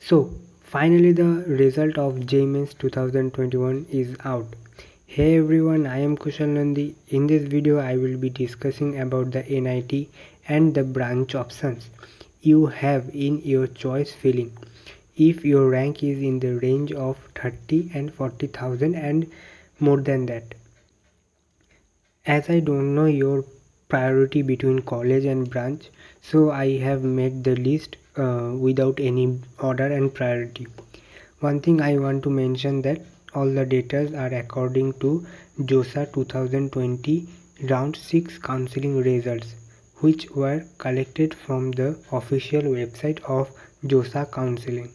So, finally the result of JEE Mains 2021 is out. Hey everyone, I am Kushal Nandi. In this video, I will be discussing about the NIT and the branch options you have in your choice filling. If your rank is in the range of 30 and 40,000 and more than that. As I don't know your priority between college and branch, so I have made the list without any order and priority. One thing I want to mention that all the data are according to JOSA 2020 round 6 counseling results, which were collected from the official website of JOSA counseling.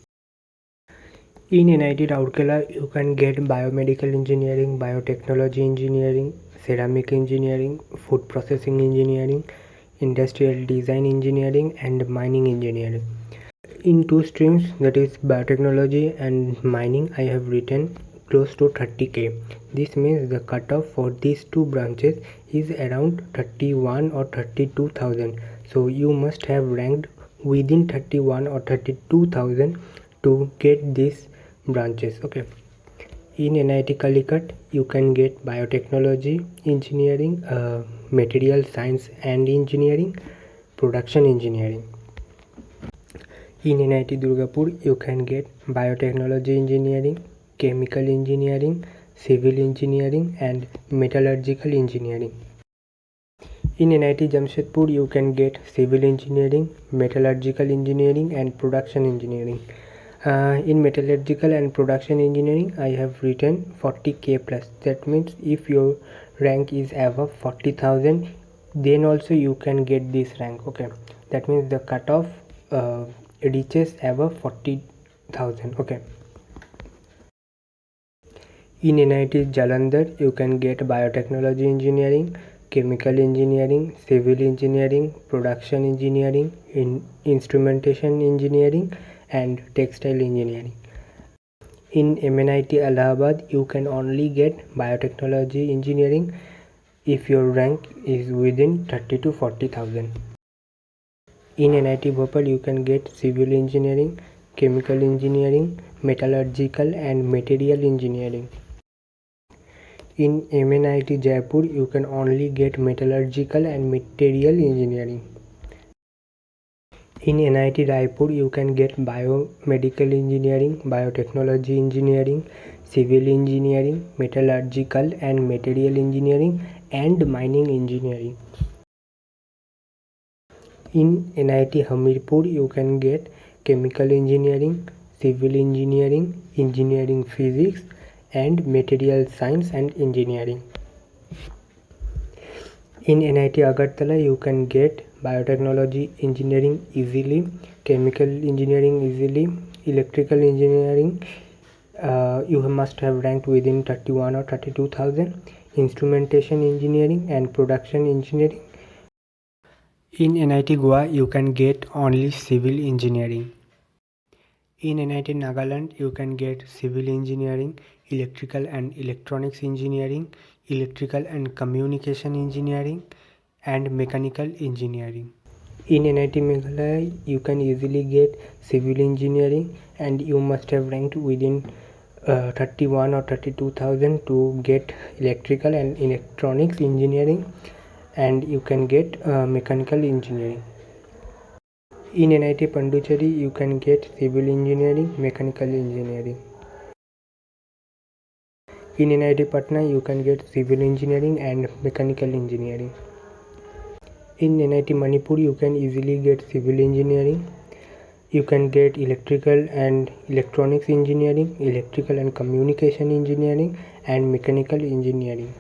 In NIT Rourkela, you can get biomedical engineering, biotechnology engineering, ceramic engineering, food processing engineering, industrial design engineering, and mining engineering. In two streams, that is biotechnology and mining, I have written close to 30k. This means the cutoff for these two branches is around 31 or 32,000. So you must have ranked within 31 or 32,000 to get these branches. Okay. In NIT Calicut, you can get biotechnology engineering, material science and engineering, production engineering. In NIT Durgapur, you can get biotechnology engineering, chemical engineering, civil engineering and metallurgical engineering. In NIT Jamshedpur, you can get civil engineering, metallurgical engineering and production engineering. In metallurgical and production engineering, I have written 40k plus. That means if your rank is above 40,000, then also you can get this rank. Okay, that means the cutoff reaches above 40,000. Okay. In NIT Jalandhar, you can get biotechnology engineering, chemical engineering, civil engineering, production engineering, instrumentation engineering and textile engineering. In MNIT Allahabad, you can only get biotechnology engineering if your rank is within 30 to 40,000. In NIT Bhopal, you can get civil engineering, chemical engineering, metallurgical and material engineering. In MNIT Jaipur, you can only get metallurgical and material engineering. In NIT Raipur, you can get biomedical engineering, biotechnology engineering, civil engineering, metallurgical and material engineering and mining engineering. In NIT Hamirpur, you can get chemical engineering, civil engineering, engineering physics and material science and engineering. In NIT Agartala, you can get biotechnology engineering easily, chemical engineering easily, electrical engineering you must have ranked within 31 or 32,000, instrumentation engineering and production engineering. In NIT Goa, you can get only civil engineering. In NIT Nagaland, you can get civil engineering, electrical and electronics engineering, electrical and communication engineering and mechanical engineering. In NIT Meghalaya, you can easily get civil engineering and you must have ranked within 31 or 32,000 to get electrical and electronics engineering and you can get mechanical engineering. In NIT Pondicherry, you can get civil engineering, mechanical engineering. In NIT Patna, you can get civil engineering and mechanical engineering. In NIT Manipur, you can easily get civil engineering. You can get electrical and electronics engineering, electrical and communication engineering and mechanical engineering.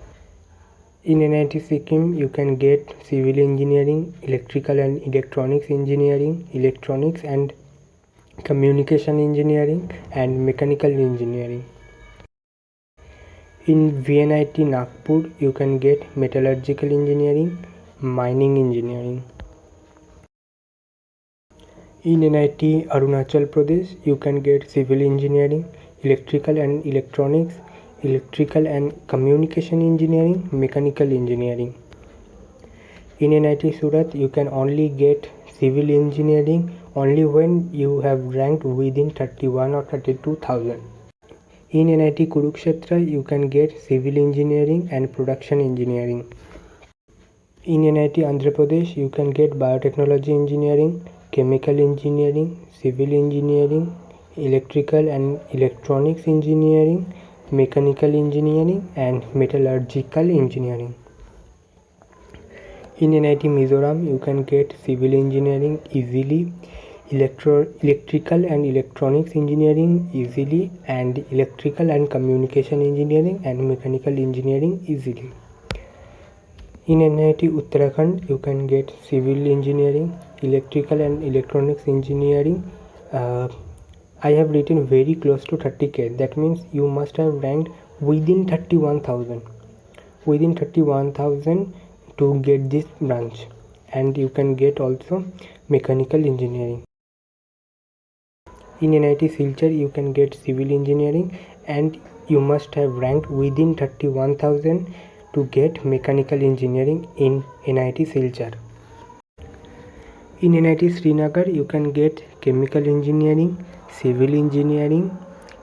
In NIT Sikkim, you can get civil engineering, electrical and electronics engineering, electronics and communication engineering and mechanical engineering. In VNIT Nagpur, you can get metallurgical engineering, mining engineering. In NIT Arunachal Pradesh, you can get civil engineering, electrical and electronics, electrical and communication engineering, mechanical engineering. In NIT Surat, you can only get civil engineering only when you have ranked within 31 or 32,000. In NIT Kurukshetra, you can get civil engineering and production engineering. In NIT Andhra Pradesh, you can get biotechnology engineering, chemical engineering, civil engineering, electrical and electronics engineering, mechanical engineering, and metallurgical engineering. In NIT Mizoram, you can get civil engineering easily, electrical and electronics engineering easily, and electrical and communication engineering and mechanical engineering easily. In NIT Uttarakhand, you can get civil engineering, electrical and electronics engineering. I have written very close to 30k. That means you must have ranked within 31,000. Within 31,000 to get this branch. And you can get also mechanical engineering. In NIT Silchar, you can get civil engineering, and you must have ranked within 31,000 to get mechanical engineering in NIT Silchar. In NIT Srinagar, you can get chemical engineering, civil engineering,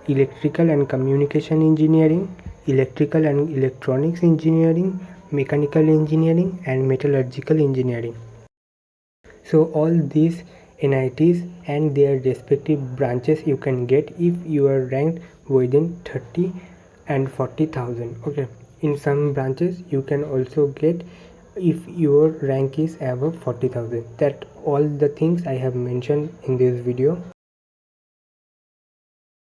electrical and communication engineering, electrical and electronics engineering, mechanical engineering, and metallurgical engineering. So all these NITs and their respective branches you can get if you are ranked within 30 and 40,000. Okay, in some branches you can also get if your rank is above 40,000. That all the things I have mentioned in this video.